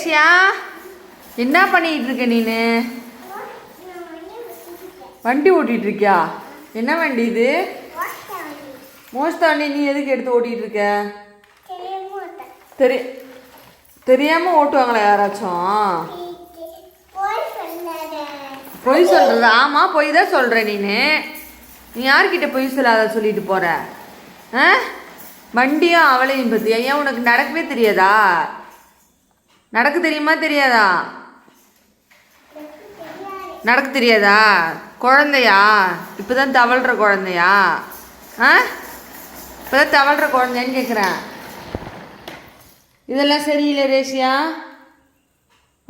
ரேஷியா என்ன பண்ணிட்டு இருக்க நீனு? வண்டி ஓட்டிட்டு இருக்கியா? என்ன வண்டி இது? மோஸ்ட் வண்டி. நீ எதுக்கு எடுத்து ஓட்டிட்டு இருக்க? தெரியாம ஓட்டுவாங்களா யாராச்சும்? பொய் சொல்றது? ஆமா, பொய் தான் சொல்ற நீனு. நீ யார்கிட்ட பொய் சொல்லாத சொல்லிட்டு போற? வண்டியும் அவளையும் பத்தியா? ஏன் உனக்கு நடக்கவே தெரியாதா? நடக்க தெரியுமா தெரியாதா? நடக்க தெரியாதா? குழந்தையா? இப்போதான் தவழ்கிற குழந்தையா? இப்போதான் தவழ்கிற குழந்தைன்னு கேட்குறேன். இதெல்லாம் சரியில்லை ரேஷியா.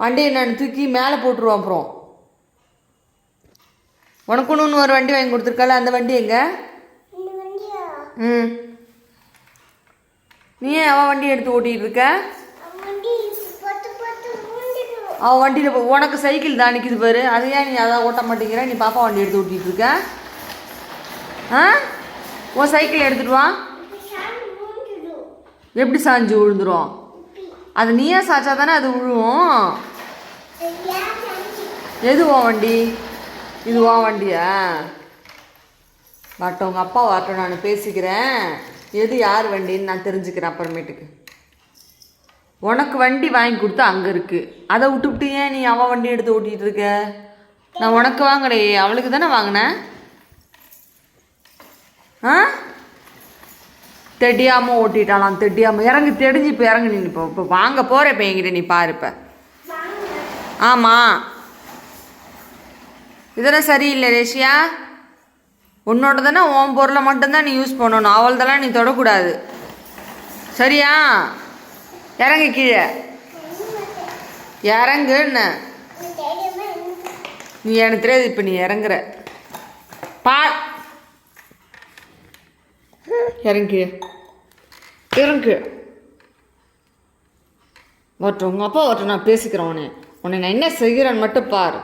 வண்டியை நான் தூக்கி மேலே போட்டுருவோம். அப்புறம் உனக்கு ஒன்று ஒரு வண்டி வாங்கி கொடுத்துருக்கால, அந்த வண்டி எங்க? நீ ஏன் அவன் வண்டி எடுத்து ஓட்டிகிட்டு இருக்க? அவன் வண்டியில் உனக்கு சைக்கிள் தான் நிற்கிது பாரு. அது ஏன் நீ அதை ஓட்ட மாட்டேங்கிற? நீ பாப்பா வண்டி எடுத்து ஓட்டிகிட்டு இருக்க. உன் சைக்கிள் எடுத்துகிட்டு வா. எப்படி சாஞ்சு விழுந்துரும்? அது நீயே சாய்ச்சா தானே அது விழுவும். எது உன் வண்டி? இது உன் வண்டியா? வரட்டும், உங்கள் அப்பா வரட்டும், நான் பேசிக்கிறேன். எது யார் வண்டின்னு நான் தெரிஞ்சுக்கிறேன் அப்புறமேட்டுக்கு. உனக்கு வண்டி வாங்கி கொடுத்தா அங்கே இருக்குது. அதை விட்டுவிட்டு ஏன் நீ அவன் வண்டி எடுத்து ஓட்டிகிட்டு இருக்க? நான் உனக்கு வாங்கலையே, அவளுக்கு தானே வாங்கினேன். தெரியாமல் ஓட்டிட்டாலாம். தெரியாமல் இறங்கு. தெரிஞ்சு இப்போ இறங்கு. நீ இப்போ வாங்க போகிற இப்போ என்கிட்ட நீ பாரு. இப்போ ஆமாம், இதெல்லாம் சரியில்லை ரேஷியா. உன்னோட தானே, உன் பொருளை மட்டும்தான் நீ யூஸ் பண்ணணும். அவள்தெல்லாம் நீ தொடக்கூடாது, சரியா? இறங்கு கீழே. இறங்குன்னு நீ எனக்கு தெரியாது. இப்போ நீ இறங்குற இறங்கு. இறங்கு. வரட்டும், உங்கள் அப்பா வரட்டும், நான் பேசிக்கிறேன். உன்னை நான் என்ன செய்கிறேன்னு மட்டும் பாரு.